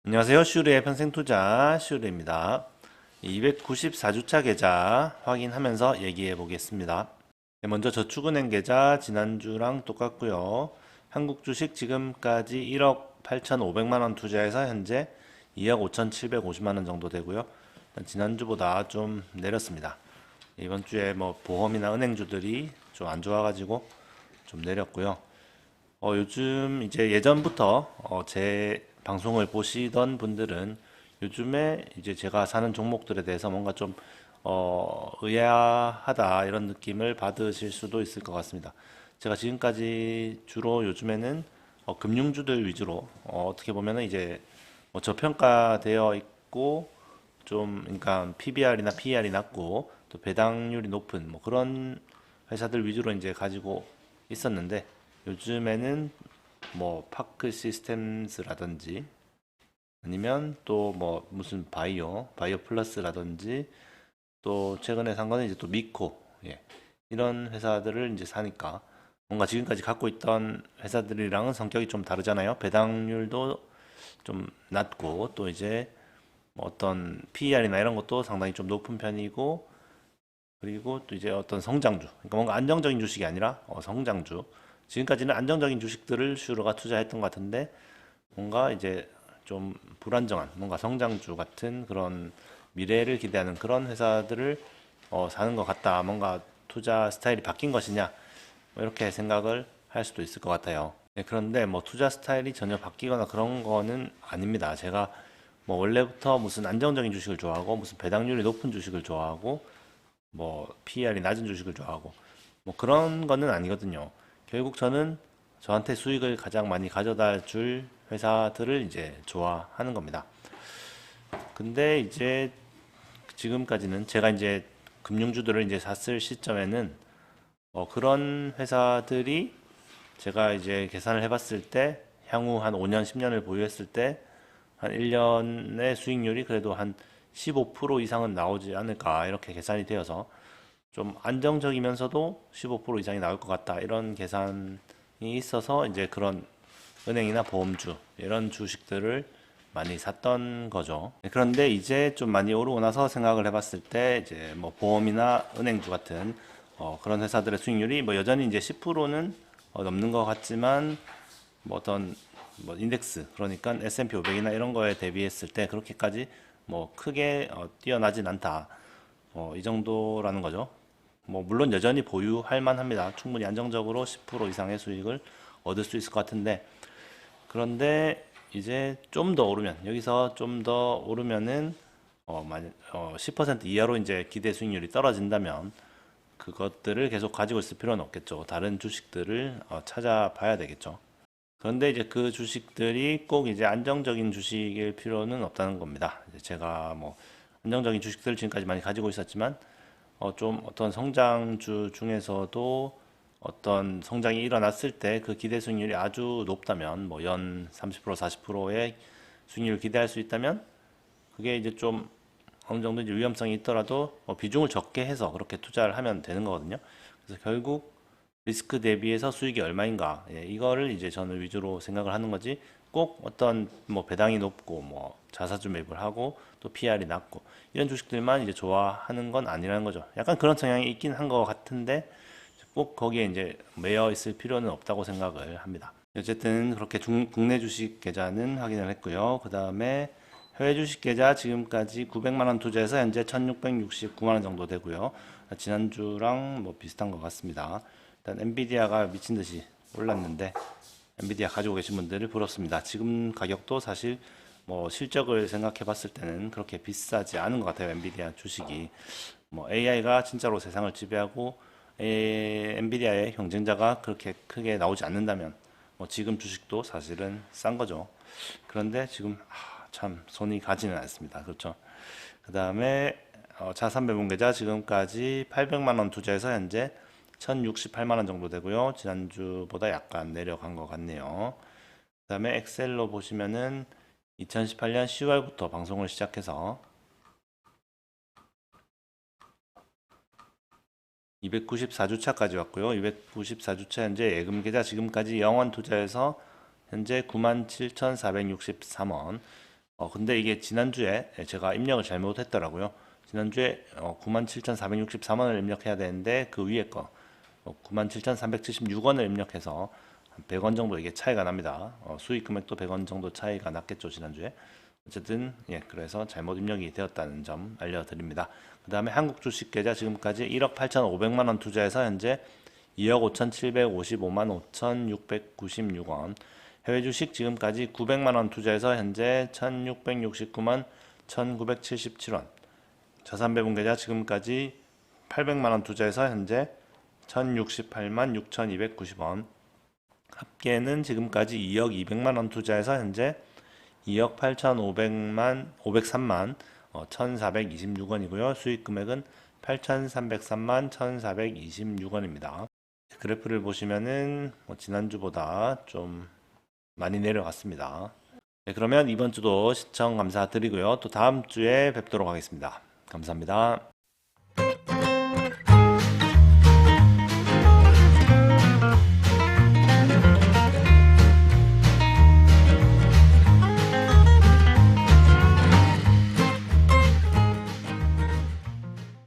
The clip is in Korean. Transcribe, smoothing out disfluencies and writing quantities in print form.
안녕하세요. 슈리의 평생투자 슈리입니다. 294주차 계좌 확인하면서 얘기해 보겠습니다. 먼저 저축은행 계좌 지난주랑 똑같고요. 한국 주식 지금까지 1억 8,500만 원 투자해서 현재 2억 5,750만 원 정도 되고요. 지난주보다 좀 내렸습니다. 이번 주에 뭐 보험이나 은행주들이 좀 안 좋아가지고 좀 내렸고요. 요즘 이제 예전부터 제 방송을 보시던 분들은 요즘에 이제 제가 사는 종목들에 대해서 뭔가 좀 의아하다 이런 느낌을 받으실 수도 있을 것 같습니다. 제가 지금까지 주로 요즘에는 금융주들 위주로 떻게 보면은 이제 뭐 저평가되어 있고 좀 그러니까 PBR이나 PER이 낮고 또 배당률이 높은 뭐 그런 회사들 위주로 이제 가지고 있었는데 요즘에는 뭐 파크 시스템스라든지 아니면 또 뭐 무슨 바이오 플러스라든지 또 최근에 산 거는 이제 또 미코 예. 이런 회사들을 이제 사니까 뭔가 지금까지 갖고 있던 회사들이랑은 성격이 좀 다르잖아요. 배당률도 좀 낮고 또 이제 뭐 어떤 PER이나 이런 것도 상당히 좀 높은 편이고 그리고 또 이제 어떤 성장주 그러니까 뭔가 안정적인 주식이 아니라 성장주 지금까지는 안정적인 주식들을 슈로가 투자했던 것 같은데 뭔가 이제 좀 불안정한 뭔가 성장주 같은 그런 미래를 기대하는 그런 회사들을 사는 것 같다. 뭔가 투자 스타일이 바뀐 것이냐 뭐 이렇게 생각을 할 수도 있을 것 같아요. 네, 그런데 뭐 투자 스타일이 전혀 바뀌거나 그런 거는 아닙니다. 제가 뭐 원래부터 무슨 안정적인 주식을 좋아하고 무슨 배당률이 높은 주식을 좋아하고 뭐 PER이 낮은 주식을 좋아하고 뭐 그런 거는 아니거든요. 결국 저는 저한테 수익을 가장 많이 가져다 줄 회사들을 이제 좋아하는 겁니다. 근데 이제 지금까지는 제가 이제 금융주들을 이제 샀을 시점에는 그런 회사들이 제가 이제 계산을 해봤을 때 향후 한 5년, 10년을 보유했을 때 한 1년의 수익률이 그래도 한 15% 이상은 나오지 않을까 이렇게 계산이 되어서 좀 안정적이면서도 15% 이상이 나올 것 같다. 이런 계산이 있어서 이제 그런 은행이나 보험주 이런 주식들을 많이 샀던 거죠. 그런데 이제 좀 많이 오르고 나서 생각을 해봤을 때 이제 뭐 보험이나 은행주 같은 그런 회사들의 수익률이 뭐 여전히 이제 10%는 넘는 것 같지만 뭐 어떤 뭐 인덱스 그러니까 S&P 500이나 이런 거에 대비했을 때 그렇게까지 뭐 크게 뛰어나진 않다. 이 정도라는 거죠. 뭐 물론 여전히 보유할 만합니다. 충분히 안정적으로 10% 이상의 수익을 얻을 수 있을 것 같은데 그런데 이제 좀 더 오르면 여기서 좀 더 오르면은 10% 이하로 이제 기대 수익률이 떨어진다면 그것들을 계속 가지고 있을 필요는 없겠죠. 다른 주식들을 찾아봐야 되겠죠. 그런데 이제 그 주식들이 꼭 이제 안정적인 주식일 필요는 없다는 겁니다. 이제 제가 뭐 안정적인 주식들을 지금까지 많이 가지고 있었지만 좀 어떤 성장주 중에서도 어떤 성장이 일어났을 때 그 기대 수익률이 아주 높다면 뭐 연 30% 40%의 수익률을 기대할 수 있다면 그게 이제 좀 어느 정도 이제 위험성이 있더라도 비중을 적게 해서 그렇게 투자를 하면 되는 거거든요. 그래서 결국 리스크 대비해서 수익이 얼마인가 이거를 이제 저는 위주로 생각을 하는 거지 꼭 어떤 뭐 배당이 높고 뭐 자사주 매입을 하고 또 PR이 낮고 이런 주식들만 이제 좋아하는 건 아니라는 거죠. 약간 그런 성향이 있긴 한 것 같은데 꼭 거기에 이제 매여 있을 필요는 없다고 생각을 합니다. 어쨌든 그렇게 국내 주식 계좌는 확인을 했고요. 그 다음에 해외 주식 계좌 지금까지 900만 원 투자해서 현재 1669만 원 정도 되고요. 지난주랑 뭐 비슷한 것 같습니다. 일단 엔비디아가 미친 듯이 올랐는데 엔비디아 가지고 계신 분들을 부럽습니다. 지금 가격도 사실 뭐 실적을 생각해 봤을 때는 그렇게 비싸지 않은 것 같아요. 엔비디아 주식이. 뭐 AI가 진짜로 세상을 지배하고 엔비디아의 경쟁자가 그렇게 크게 나오지 않는다면 뭐 지금 주식도 사실은 싼 거죠. 그런데 지금 참 손이 가지는 않습니다. 그렇죠. 그 다음에 자산 배분 계좌 지금까지 800만 원 투자해서 현재 1068만 원 정도 되고요. 지난주보다 약간 내려간 것 같네요. 그 다음에 엑셀로 보시면은 2018년 10월부터 방송을 시작해서 294주차까지 왔고요. 294주차 현재 예금 계좌 지금까지 영원 투자해서 현재 97,463원 근데 이게 지난주에 제가 입력을 잘못했더라고요. 지난주에 97,463원을 입력해야 되는데 그 위에 거 97,376원을 입력해서 한 100원 정도 이게 차이가 납니다. 수익 금액도 100원 정도 차이가 났겠죠, 지난주에. 어쨌든 예, 그래서 잘못 입력이 되었다는 점 알려드립니다. 그 다음에 한국 주식 계좌 지금까지 1억 8,500만 원 투자해서 현재 2억 5,755만 5,696원. 해외 주식 지금까지 900만 원 투자해서 현재 1,669만 1,977원. 자산 배분 계좌 지금까지 800만 원 투자해서 현재 1,068만 6,290원. 합계는 지금까지 2억 200만 원 투자해서 현재 2억 8,503만 1,426원이고요. 수익 금액은 8,303만 1,426원입니다. 그래프를 보시면은 지난주보다 좀 많이 내려갔습니다. 네, 그러면 이번 주도 시청 감사드리고요. 또 다음 주에 뵙도록 하겠습니다. 감사합니다.